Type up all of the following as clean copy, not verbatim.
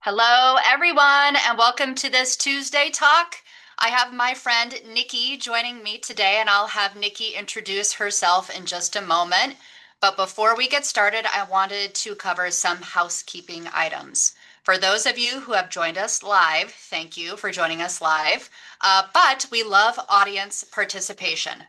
Hello, everyone, and welcome to this Tuesday talk. I have my friend Nikki joining me today, and I'll have Nikki introduce herself in just a moment. But before we get started, I wanted to cover some housekeeping items. For those of you who have joined us live, thank you for joining us live. But we love audience participation.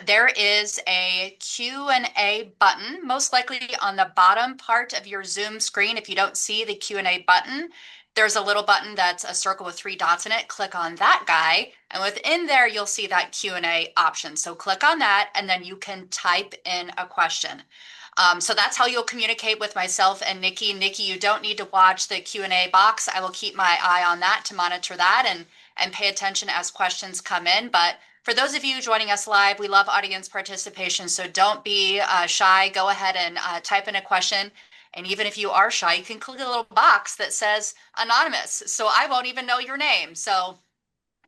There is a Q&A button, most likely on the bottom part of your Zoom screen. If you don't see the Q&A button, there's a little button that's a circle with three dots in it. Click on that guy, and within there, you'll see that Q&A option. So click on that, and then you can type in a question. So that's how you'll communicate with myself and Nikki. Nikki, you don't need to watch the Q&A box. I will keep my eye on that to monitor that and pay attention as questions come in. But for those of you joining us live, we love audience participation, so don't be shy. Go ahead and type in a question. And even if you are shy, you can click a little box that says anonymous, so I won't even know your name. So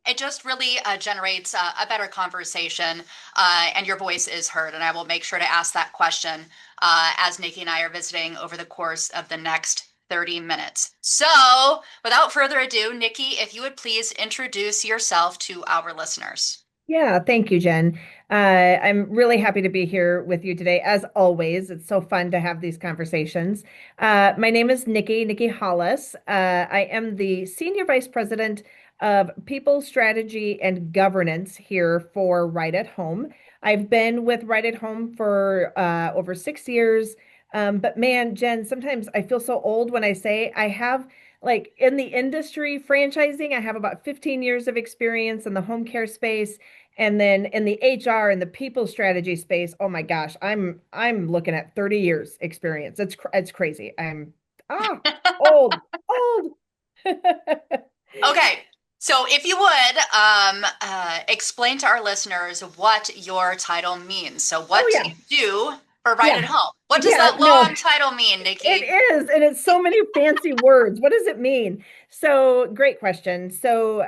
it just really generates a better conversation, and your voice is heard. And I will make sure to ask that question as Nikki and I are visiting over the course of the next 30 minutes. So without further ado, Nikki, if you would please introduce yourself to our listeners. Yeah, thank you, Jen. I'm really happy to be here with you today. As always, it's so fun to have these conversations. My name is Nikki Holles. I am the Senior Vice President of People Strategy and Governance here for Right at Home. I've been with Right at Home for over 6 years. But man, Jen, sometimes I feel so old when I say I have like in the industry franchising, I have about 15 years of experience in the home care space. And then in the HR and the people strategy space, oh my gosh, I'm looking at 30 years experience. It's crazy. I'm ah old, old. Okay, so if you would explain to our listeners what your title means. So, Oh what do yeah. you do for Right at Yeah. Home? What does Yeah, that no. long title mean, It Nikki? is, and it's so many fancy words. What does it mean? So, great question. So,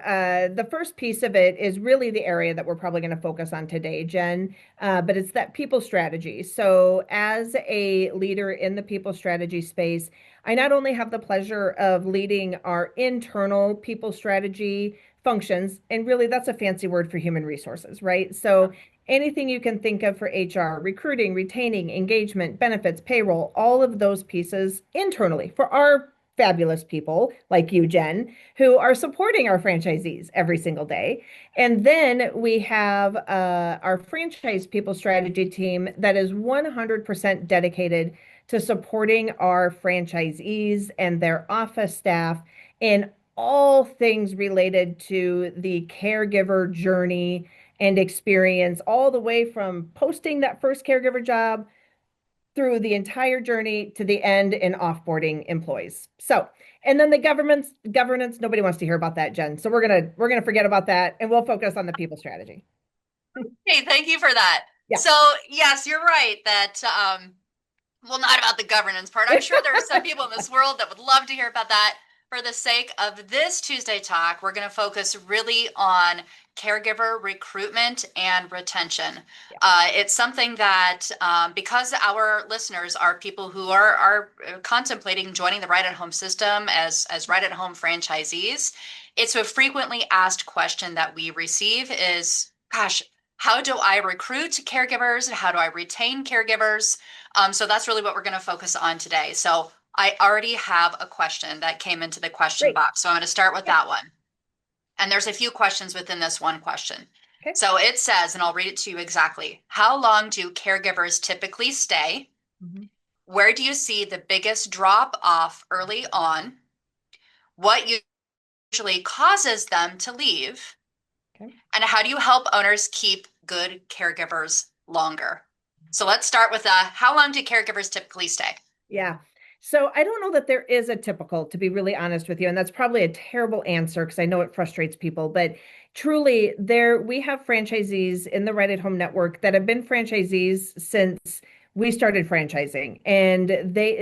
the first piece of it is really the area that we're probably going to focus on today, Jen. But it's that people strategy. So, as a leader in the people strategy space, I not only have the pleasure of leading our internal people strategy functions, and really that's a fancy word for human resources, right? So, anything you can think of for HR, recruiting, retaining, engagement, benefits, payroll, all of those pieces internally for our fabulous people like you, Jen, who are supporting our franchisees every single day. And then we have our franchise people strategy team that is 100% dedicated to supporting our franchisees and their office staff in all things related to the caregiver journey and experience all the way from posting that first caregiver job through the entire journey to the end in offboarding employees. So, and then the governance, nobody wants to hear about that, Jen. So we're gonna forget about that and we'll focus on the people strategy. Hey, thank you for that. Yeah. So, yes, you're right that, well, not about the governance part. I'm sure there are some people in this world that would love to hear about that. For the sake of this Tuesday talk, we're going to focus really on caregiver recruitment and retention. Yeah. It's something that, because our listeners are people who are contemplating joining the Right at Home system as Right at Home franchisees, it's a frequently asked question that we receive is, gosh, how do I recruit caregivers? How do I retain caregivers? So that's really what we're going to focus on today. So I already have a question that came into the question Great. box. So I'm going to start with Yeah. that one. And there's a few questions within this one question. Okay. So it says, and I'll read it to you exactly. How long do caregivers typically stay? Mhm. Where do you see the biggest drop off early on? What usually causes them to leave? Okay. And how do you help owners keep good caregivers longer? So let's start with how long do caregivers typically stay? Yeah. So I don't know that there is a typical, to be really honest with you, and that's probably a terrible answer because I know it frustrates people, but truly we have franchisees in the Right at Home network that have been franchisees since we started franchising, and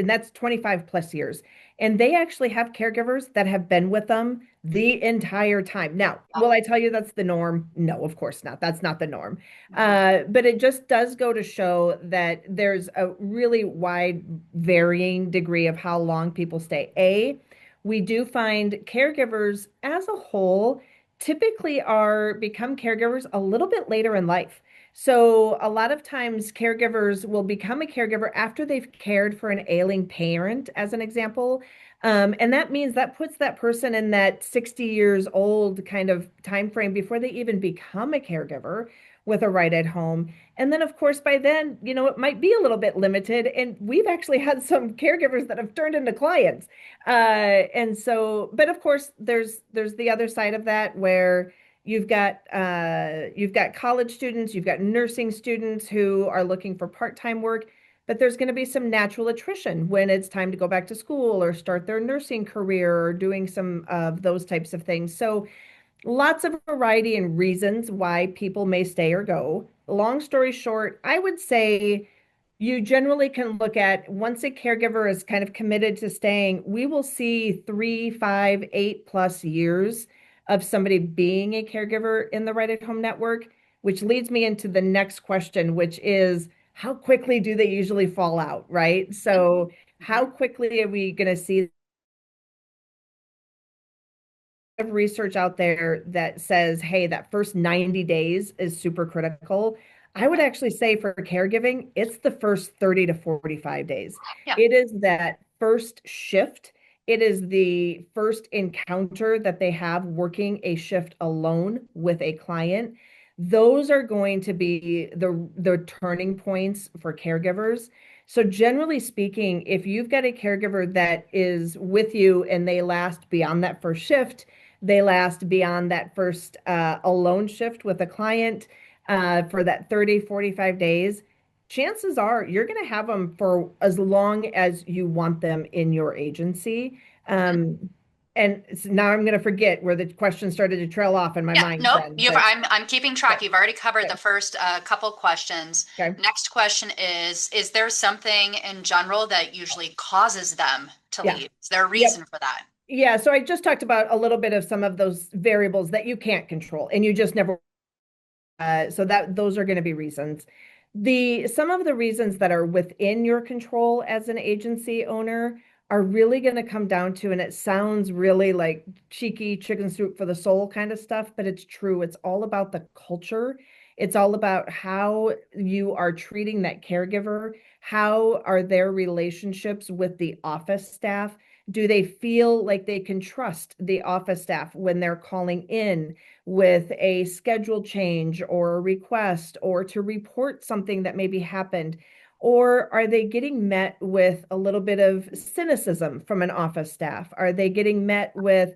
that's 25 plus years. And they actually have caregivers that have been with them the entire time. Now, Yeah. will I tell you that's the norm? No, of course not. That's not the norm. But it just does go to show that there's a really wide varying degree of how long people stay. We do find caregivers as a whole typically are become caregivers a little bit later in life. So a lot of times caregivers will become a caregiver after they've cared for an ailing parent, as an example. And that means that puts that person in that 60 years old kind of time frame before they even become a caregiver with a right at home. And then, of course, by then, it might be a little bit limited. And we've actually had some caregivers that have turned into clients. And so, but of course, there's the other side of that where you've got college students, you've got nursing students who are looking for part-time work, but there's going to be some natural attrition when it's time to go back to school or start their nursing career or doing some of those types of things. So lots of variety and reasons why people may stay or go. Long story short, I would say you generally can look at once a caregiver is kind of committed to staying, we will see 3, 5, 8+ years of somebody being a caregiver in the Right at Home network, which leads me into the next question, which is how quickly do they usually fall out, right? So, how quickly are we going to see of research out there that says, hey, that first 90 days is super critical? I would actually say for caregiving, it's the first 30 to 45 days. Yeah. It is that first shift. It is the first encounter that they have working a shift alone with a client. Those are going to be the turning points for caregivers. So generally speaking, if you've got a caregiver that is with you and they last beyond that first shift, they last beyond that first alone shift with a client for that 30, 45 days. Chances are you're going to have them for as long as you want them in your agency. Mhm. Um, and now I'm going to forget where the question started to trail off in my Yeah, mind, nope. Jen. You've But I'm keeping track. okay, You've already covered the okay, first couple questions. okay. Next question is there something in general that usually causes them to Yeah. leave? Is there a Yep. reason for that? Yeah. So I just talked about a little bit of some of those variables that you can't control and you just never so that those are going to be reasons. The some of the reasons that are within your control as an agency owner are really going to come down to, and it sounds really like cheeky chicken soup for the soul kind of stuff, but it's true. It's all about the culture. It's all about how you are treating that caregiver. How are their relationships with the office staff? Do they feel like they can trust the office staff when they're calling in with a schedule change or a request or to report something that maybe happened? Or are they getting met with a little bit of cynicism from an office staff? Are they getting met with,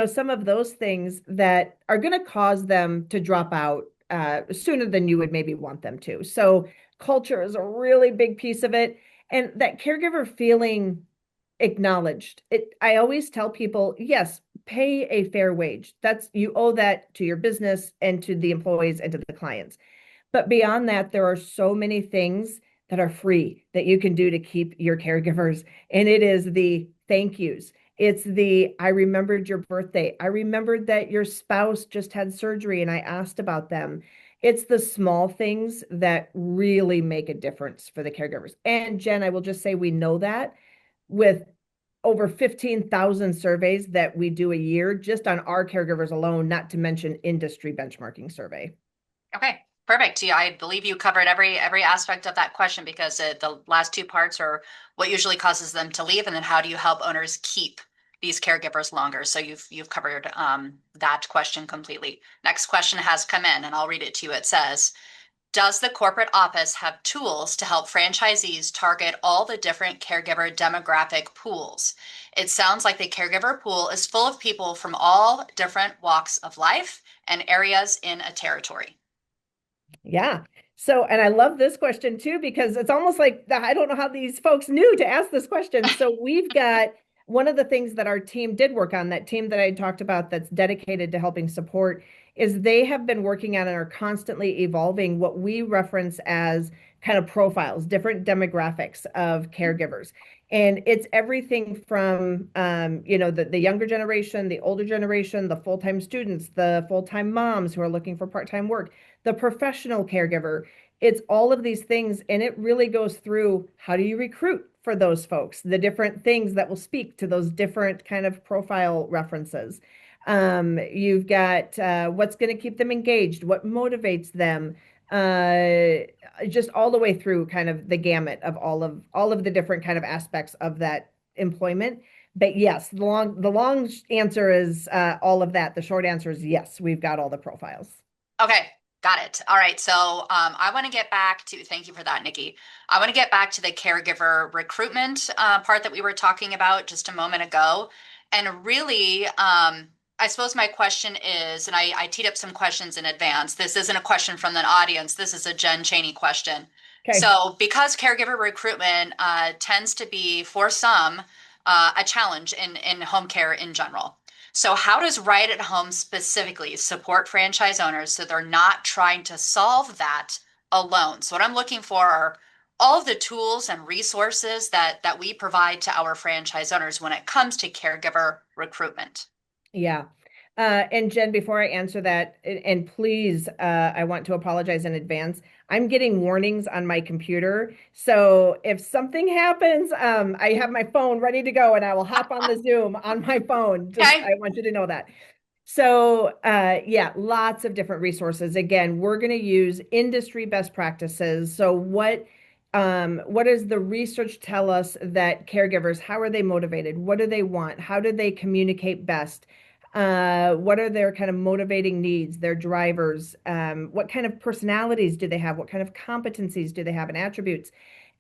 some of those things that are going to cause them to drop out sooner than you would maybe want them to? So, culture is a really big piece of it. And that caregiver feeling acknowledged. I always tell people, yes, pay a fair wage. That's you owe that to your business and to the employees and to the clients. But beyond that, there are so many things that are free that you can do to keep your caregivers. And it is the thank yous. It's the I remembered your birthday. I remembered that your spouse just had surgery and I asked about them. It's the small things that really make a difference for the caregivers. And Jen, I will just say we know that with over 15,000 surveys that we do a year just on our caregivers alone, not to mention industry benchmarking survey. Okay, perfect. Yeah, I believe you covered every aspect of that question because the last two parts are what usually causes them to leave, and then how do you help owners keep these caregivers longer? So you've covered that question completely. Next question has come in, and I'll read it to you. It says, does the corporate office have tools to help franchisees target all the different caregiver demographic pools? It sounds like the caregiver pool is full of people from all different walks of life and areas in a territory. Yeah. So, and I love this question too, because it's almost like I don't know how these folks knew to ask this question. So, we've got one of the things that our team did work on, that team that I talked about that's dedicated to helping support, is they have been working on and are constantly evolving what we reference as kind of profiles, different demographics of caregivers. And it's everything from, the younger generation, the older generation, the full-time students, the full-time moms who are looking for part-time work, the professional caregiver. It's all of these things. And it really goes through, how do you recruit for those folks? The different things that will speak to those different kind of profile references. You've got what's going to keep them engaged, what motivates them, uh, just all the way through kind of the gamut of all of the different kind of aspects of that employment. But yes, the long answer is all of that. The short answer is yes, we've got all the profiles. Okay, got it. All right. So I want to get back to, thank you for that, Nikki. I want to get back to the caregiver recruitment part that we were talking about just a moment ago. And really, I suppose my question is, and I teed up some questions in advance. This isn't a question from the audience. This is a Jen Chaney question. Okay. So because caregiver recruitment tends to be, for some, a challenge in home care in general. So, how does Right at Home specifically support franchise owners so they're not trying to solve that alone? So, what I'm looking for are all of the tools and resources that we provide to our franchise owners when it comes to caregiver recruitment. Yeah. And Jen, before I answer that, and please, I want to apologize in advance. I'm getting warnings on my computer. So if something happens, I have my phone ready to go and I will hop on the Zoom on my phone. Just, Okay. I want you to know that. So, yeah, lots of different resources. Again, we're going to use industry best practices. So, what does the research tell us that caregivers, how are they motivated? What do they want? How do they communicate best? What are their kind of motivating needs, their drivers? What kind of personalities do they have? What kind of competencies do they have and attributes?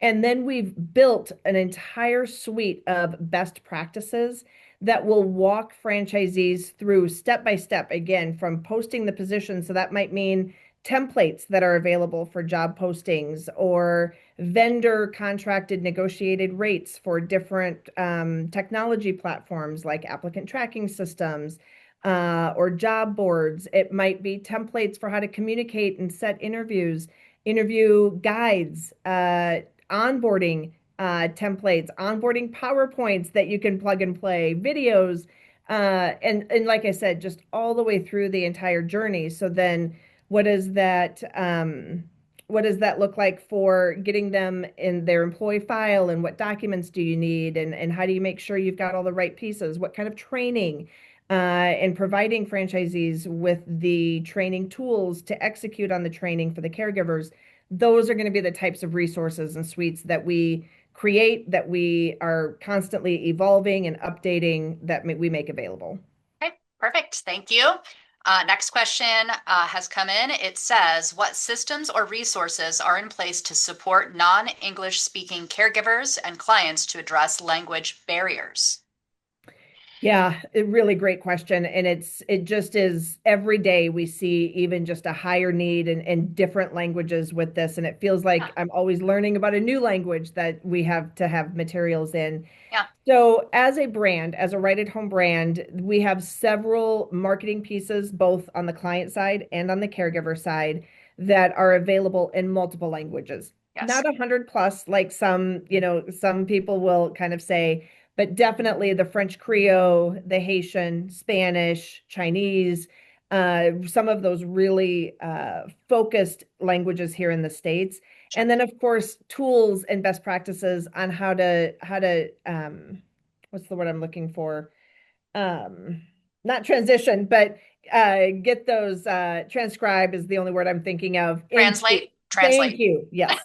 And then we've built an entire suite of best practices that will walk franchisees through step by step, again, from posting the position. So that might mean templates that are available for job postings or vendor contracted negotiated rates for different technology platforms like applicant tracking systems or job boards. It might be templates for how to communicate and set interviews, interview guides, onboarding templates, onboarding PowerPoints that you can plug and play, videos, and like I said, just all the way through the entire journey. So then, what does that what does that look like for getting them in their employee file, and what documents do you need, and how do you make sure you've got all the right pieces? What kind of training? And providing franchisees with the training tools to execute on the training for the caregivers. Those are going to be the types of resources and suites that we create, that we are constantly evolving and updating, that we make available. Okay, perfect. Thank you. Next question has come in. It says, what systems or resources are in place to support non-English speaking caregivers and clients to address language barriers? Yeah, a really great question. And it just is every day we see even just a higher need in different languages with this. And it feels Yeah, like I'm always learning about a new language that we have to have materials in. yeah, So, as a brand, as a Right at Home brand, we have several marketing pieces, both on the client side and on the caregiver side, that are available in multiple languages. Not yes. 100 plus, like some people will kind of say, but definitely the French Creole, the Haitian, Spanish, Chinese, some of those really focused languages here in the States. Sure. And then, of course, tools and best practices on how to what's the word I'm looking for? Um, Not transition, but get those transcribe is the only word I'm thinking of into. Translate, Thank translate. you. Yes,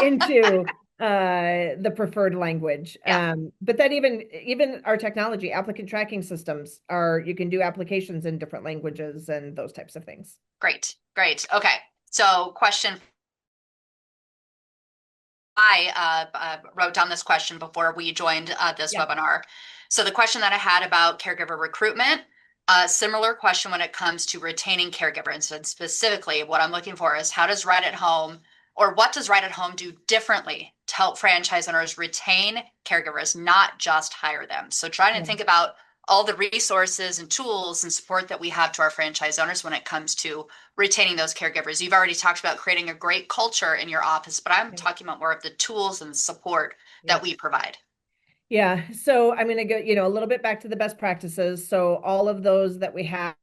into the preferred language. Yeah, But that even our technology, applicant tracking systems are, you can do applications in different languages and those types of things. great, great. Okay. So, question, I wrote down this question before we joined this Yeah. webinar. So the question that I had about caregiver recruitment, similar question when it comes to retaining caregivers. And specifically, what I'm looking for is how does Right at Home, or what does Right at Home do differently to help franchise owners retain caregivers, not just hire them? So trying to Yeah. think about all the resources and tools and support that we have to our franchise owners when it comes to retaining those caregivers. You've already talked about creating a great culture in your office, but I'm Right. talking about more of the tools and the support that Yep. we provide. Yeah. So I'm going to go, a little bit back to the best practices. So all of those that we have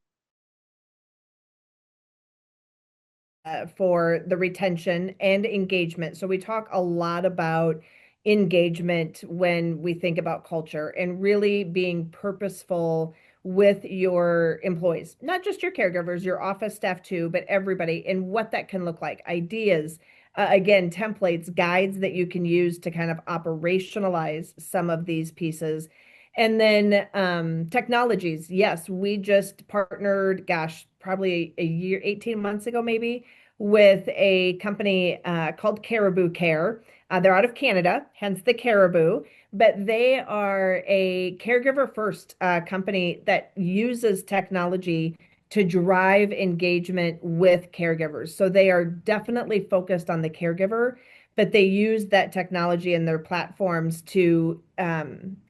for the retention and engagement. So we talk a lot about engagement when we think about culture and really being purposeful with your employees, not just your caregivers, your office staff too, but everybody, and what that can look like. Ideas, again, templates, guides that you can use to kind of operationalize some of these pieces. And then technologies. Yes, we just partnered, gosh, probably a year, 18 months ago, maybe, with a company called Caribou Care. They're out of Canada, hence the Caribou, but they are a caregiver first company that uses technology to drive engagement with caregivers. So they are definitely focused on the caregiver, but they use that technology in their platforms to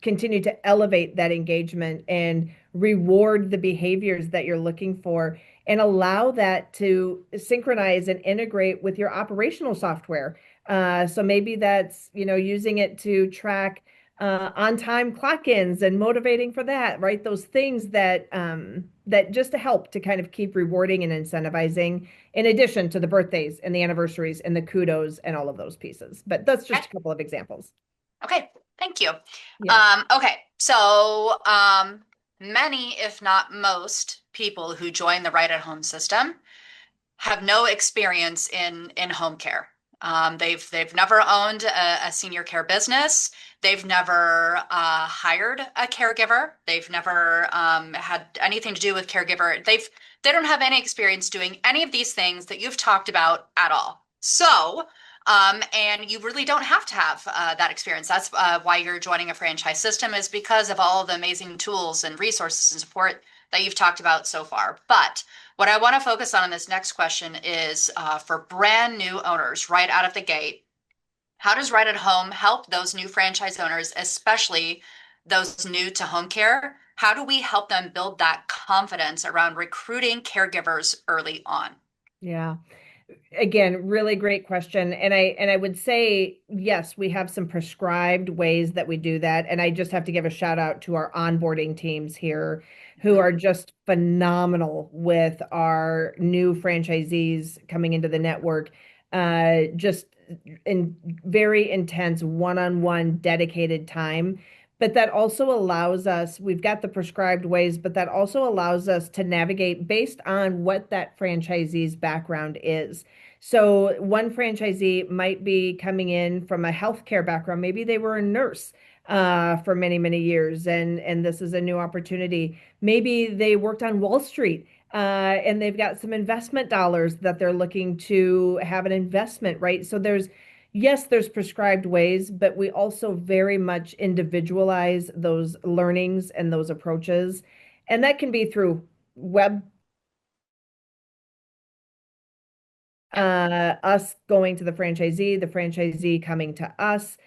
continue to elevate that engagement and reward the behaviors that you're looking for and allow that to synchronize and integrate with your operational software. So maybe that's, using it to track on-time clock-ins and motivating for that, right? Those things that just to help to kind of keep rewarding and incentivizing, in addition to the birthdays and the anniversaries and the kudos and all of those pieces. But that's Okay. just a couple of examples. Okay. Thank you. Yeah. Okay. So, many, if not most, people who join the Right at Home system have no experience in home care. They've never owned a senior care business. They've never hired a caregiver. They've never had anything to do with caregiver. They don't have any experience doing any of these things that you've talked about at all. So, and you really don't have to have that experience. That's why you're joining a franchise system, is because of all the amazing tools and resources and support that you've talked about so far. But what I want to focus on in this next question is for brand new owners right out of the gate. How does Right at Home help those new franchise owners, especially those new to home care? How do we help them build that confidence around recruiting caregivers early on? Yeah. Again, really great question. And I would say, yes, we have some prescribed ways that we do that. And I just have to give a shout out to our onboarding teams here who Mhm. are just phenomenal with our new franchisees coming into the network. Just in very intense one-on-one dedicated time. But that also allows us, we've got the prescribed ways, but that also allows us to navigate based on what that franchisee's background is. So one franchisee might be coming in from a healthcare background. Maybe they were a nurse for many, many years, and this is a new opportunity. Maybe they worked on Wall Street and they've got some investment dollars that they're looking to have an investment, right? So yes, there's prescribed ways, but we also very much individualize those learnings and those approaches. And that can be through web Yep. us going to the franchisee coming to us.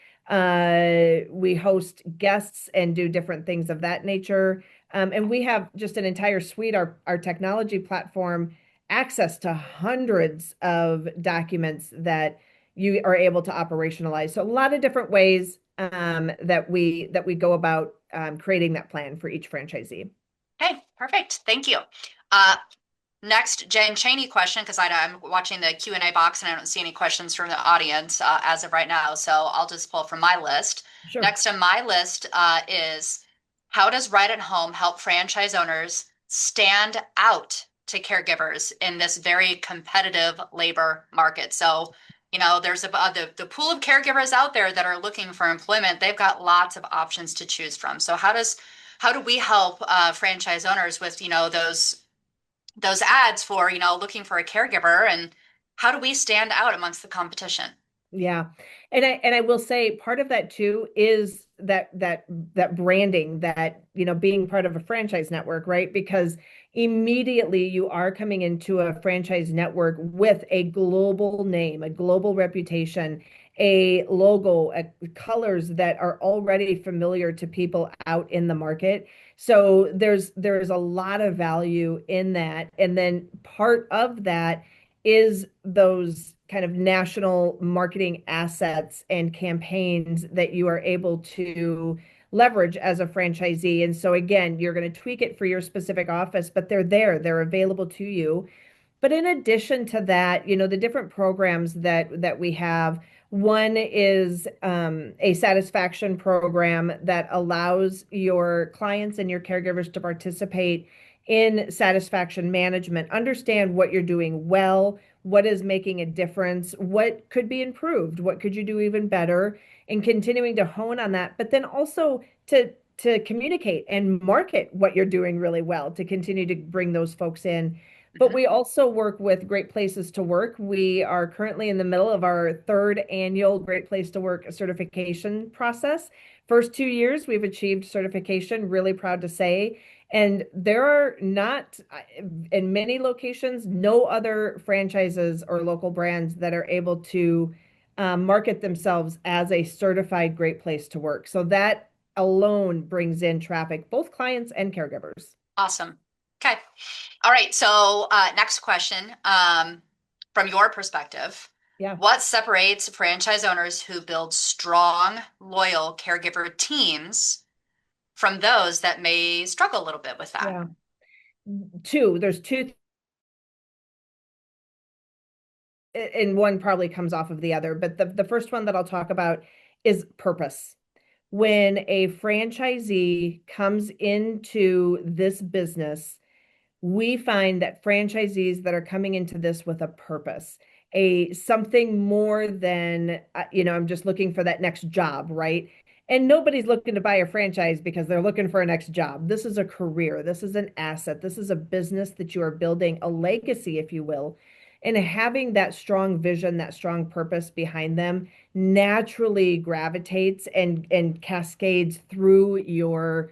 We host guests and do different things of that nature. And we have just an entire suite, our technology platform, access to hundreds of documents that you are able to operationalize. So a lot of different ways that we go about creating that plan for each franchisee. Okay, perfect. Thank you. Uh, Next, Jen Chaney question, because I'm watching the Q&A box and I don't see any questions from the audience as of right now. So I'll just pull from my list. Sure. Next on my list is how does Right at Home help franchise owners stand out to caregivers in this very competitive labor market? So, there's the pool of caregivers out there that are looking for employment. They've got lots of options to choose from. So how do we help franchise owners with, those ads for, looking for a caregiver, and how do we stand out amongst the competition? Yeah. And I will say part of that too is that branding, that being part of a franchise network, right? Because immediately you are coming into a franchise network with a global name, a global reputation, a logo, colors that are already familiar to people out in the market. So there's a lot of value in that. And then part of that is those kind of national marketing assets and campaigns that you are able to leverage as a franchisee. And so again, you're going to tweak it for your specific office, but they're there, they're available to you. But in addition to that, the different programs that we have, one is a satisfaction program that allows your clients and your caregivers to participate in satisfaction management, understand what you're doing well, what is making a difference, what could be improved, what could you do even better, and continuing to hone on that, but then also to communicate and market what you're doing really well to continue to bring those folks in. But Mhm. we also work with Great Places to Work. We are currently in the middle of our third annual Great Place to Work certification process. First 2 years, we've achieved certification, really proud to say. And there are not, in many locations, no other franchises or local brands that are able to market themselves as a certified Great Place to Work. So that alone brings in traffic, both clients and caregivers. Awesome. Okay. All right. So, next question. From your perspective, Yeah, what separates franchise owners who build strong, loyal caregiver teams from those that may struggle a little bit with that? yeah. There's two, and one probably comes off of the other, but the first one that I'll talk about is purpose. When a franchisee comes into this business, we find that franchisees that are coming into this with a purpose, a something more than, I'm just looking for that next job, right? And nobody's looking to buy a franchise because they're looking for a next job. This is a career. This is an asset. This is a business that you are building, a legacy, if you will. And having that strong vision, that strong purpose behind them naturally gravitates and cascades through your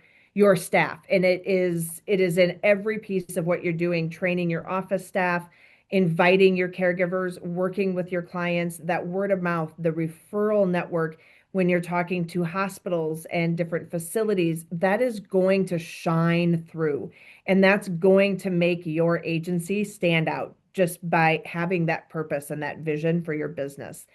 staff. And it is in every piece of what you're doing, training your office staff, inviting your caregivers, working with your clients, that word of mouth, the referral network. When you're talking to hospitals and different facilities, that is going to shine through, and that's going to make your agency stand out just by having that purpose and that vision for your business.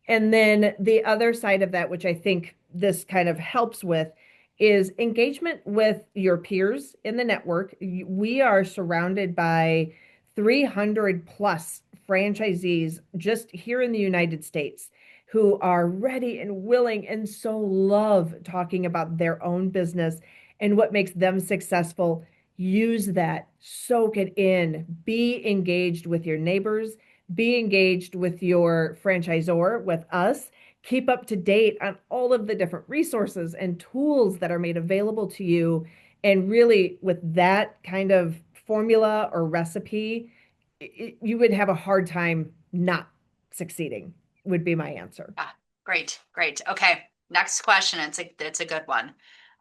And then the other side of that, which I think this kind of helps with, is engagement with your peers in the network. We are surrounded by 300 plus franchisees just here in the United States who are ready and willing and so love talking about their own business and what makes them successful. Use that, soak it in, be engaged with your neighbors, be engaged with your franchisor, with us. Keep up to date on all of the different resources and tools that are made available to you. And really, with that kind of formula or recipe, you would have a hard time not succeeding, would be my answer. Ah, great, great. Okay, next question. It's a good one.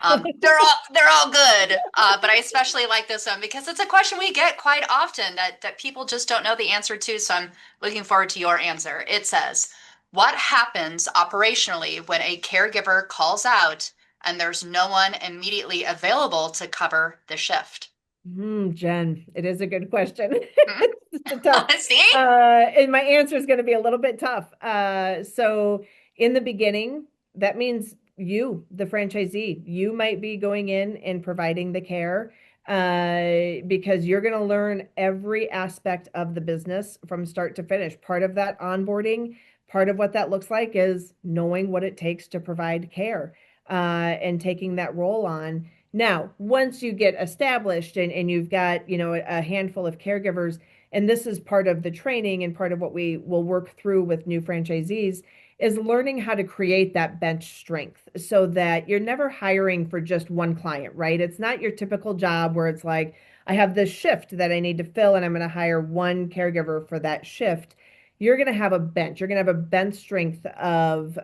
They're all good, but I especially like this one because it's a question we get quite often that people just don't know the answer to. So I'm looking forward to your answer. It says, "What happens operationally when a caregiver calls out and there's no one immediately available to cover the shift?" Jen, it is a good question. Hmm? It's a tough, See? and my answer is going to be a little bit tough. So in the beginning, that means you, the franchisee, you might be going in and providing the care, because you're going to learn every aspect of the business from start to finish. Part of that onboarding, part of what that looks like is knowing what it takes to provide care, and taking that role on. Now, once you get established and you've got, a handful of caregivers, and this is part of the training and part of what we will work through with new franchisees, is learning how to create that bench strength so that you're never hiring for just one client, right? It's not your typical job where it's like, I have this shift that I need to fill and I'm going to hire one caregiver for that shift. You're going to have a bench. You're going to have a bench strength of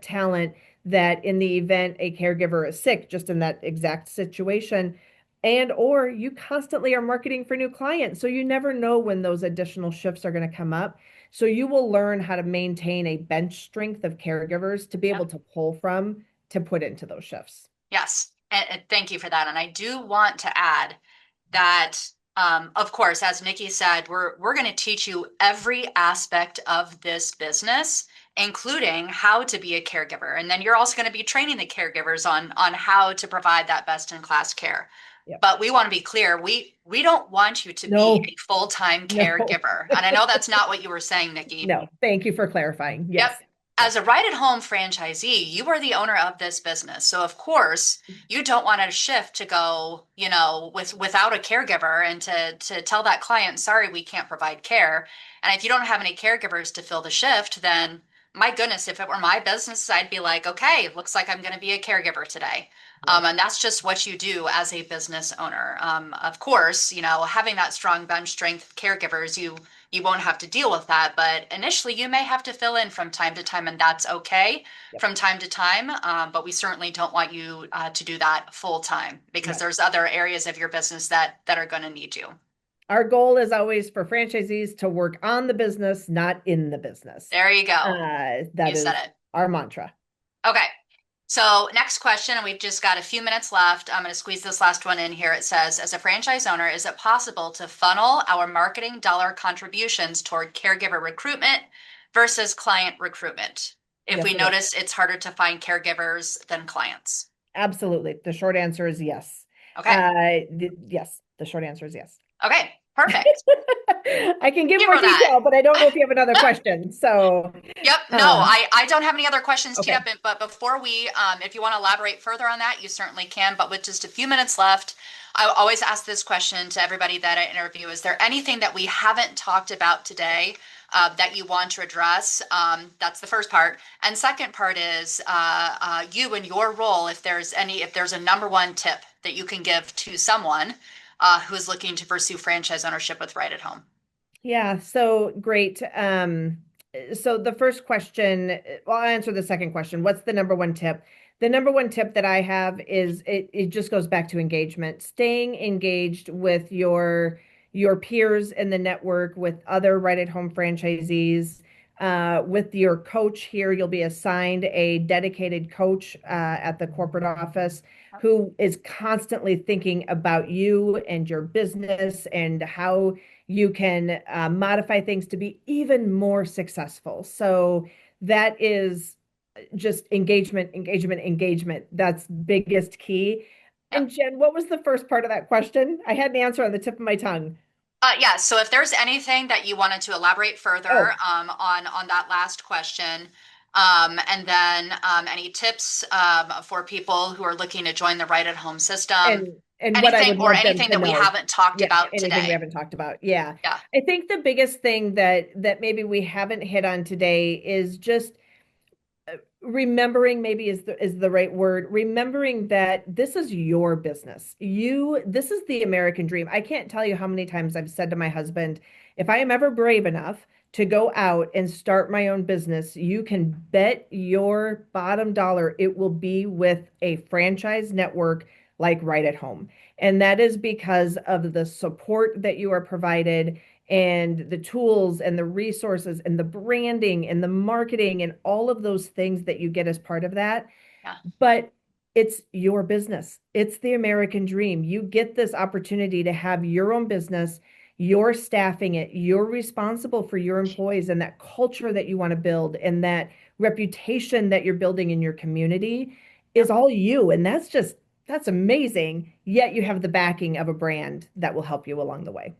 talent that in the event a caregiver is sick, just in that exact situation, And or you constantly are marketing for new clients. So you never know when those additional shifts are going to come up. So you will learn how to maintain a bench strength of caregivers to be able Yep. to pull from to put into those shifts. Yes. And thank you for that. And I do want to add that, of course, as Nikki said, we're going to teach you every aspect of this business, including how to be a caregiver. And then you're also going to be training the caregivers on how to provide that best in class care. Yep. But we want to be clear, we don't want you to be No, a full-time no, caregiver. And I know that's not what you were saying, Nikki. no. Thank you for clarifying. Yep. Yes. As Yes. a Right at Home franchisee, you are the owner of this business. So of course, you don't want to shift to go, without a caregiver and to tell that client, sorry, we can't provide care. And if you don't have any caregivers to fill the shift, then my goodness, if it were my business, I'd be like, okay, looks like I'm going to be a caregiver today. Yes. And that's just what you do as a business owner. Of course, having that strong bench strength caregivers, you won't have to deal with that. But initially, you may have to fill in from time to time, and that's okay Yep. from time to time. But we certainly don't want you to do that full time because No. there's other areas of your business that are going to need you. Our goal is always for franchisees to work on the business, not in the business. There you go. That You said is it. our mantra. Okay. So, next question, and we've just got a few minutes left. I'm going to squeeze this last one in here. It says, as a franchise owner, is it possible to funnel our marketing dollar contributions toward caregiver recruitment versus client recruitment? If Yes, we it is. notice it's harder to find caregivers than clients. Absolutely. The short answer is yes. Okay. Yes, the short answer is yes. Okay. Perfect. I can give Thank you more for that. detail, but I don't know if you have another question. So, Yep. No, uh, I don't have any other questions teed okay. up, but before we, if you want to elaborate further on that, you certainly can. But with just a few minutes left, I always ask this question to everybody that I interview. Is there anything that we haven't talked about today that you want to address? That's the first part. And second part is you and your role, if there's a number one tip that you can give to someone who is looking to pursue franchise ownership with Right at Home. Yeah, so great. So the first question, well, I'll answer the second question. What's the number one tip? The number one tip that I have is it just goes back to engagement, staying engaged with your peers in the network, with other right at home franchisees, with your coach here. You'll be assigned a dedicated coach at the corporate office who is constantly thinking about you and your business and how you can modify things to be even more successful. So that is just engagement, engagement, engagement. That's biggest key. Yep. And Jen, what was the first part of that question? I had an answer on the tip of my tongue. Yeah, so if there's anything that you wanted to elaborate further Oh, on that last question, and then any tips for people who are looking to join the Right at Home system, and what I would love them anything to that we know. haven't talked Yeah, about anything we today. haven't talked about. Yeah. Yeah, I think the biggest thing that maybe we haven't hit on today is just remembering, maybe is the right word, remembering that this is your business. This is the American dream. I can't tell you how many times I've said to my husband, if I am ever brave enough to go out and start my own business, you can bet your bottom dollar it will be with a franchise network like Right at Home. And that is because of the support that you are provided and the tools and the resources and the branding and the marketing and all of those things that you get as part of that. yeah, But it's your business. It's the American dream. You get this opportunity to have your own business. You're staffing it. You're responsible for your employees and that culture that you want to build and that reputation that you're building in your community is yep. all you. And that's amazing. Yet you have the backing of a brand that will help you along the way.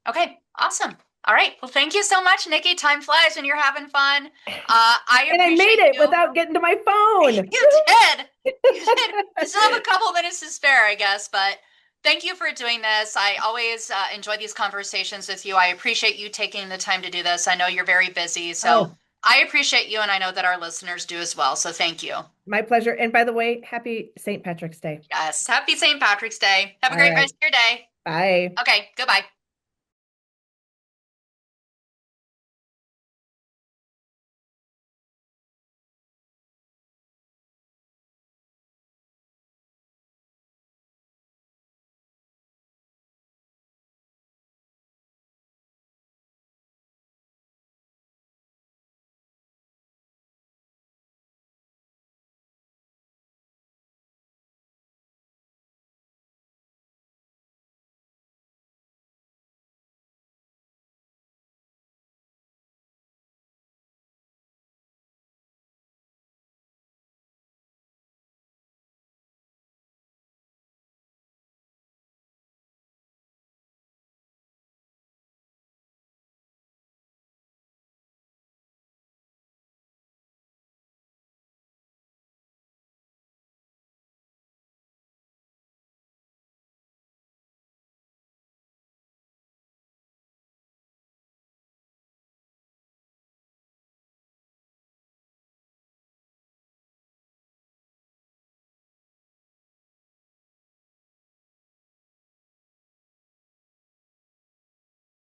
Okay, awesome. All right. Well, thank you so much, Nikki. Time flies when you're having fun. I And I made appreciate it you. without getting to my phone. You did. You did. You still have a couple minutes to spare, I guess, but thank you for doing this. I always enjoy these conversations with you. I appreciate you taking the time to do this. I know you're very busy, so Oh, I appreciate you, and I know that our listeners do as well. So thank you. my pleasure. And by the way, happy St. Patrick's Day. Yes. Happy St. Patrick's Day. Have a All great right. rest of your day. Bye. Okay. Goodbye.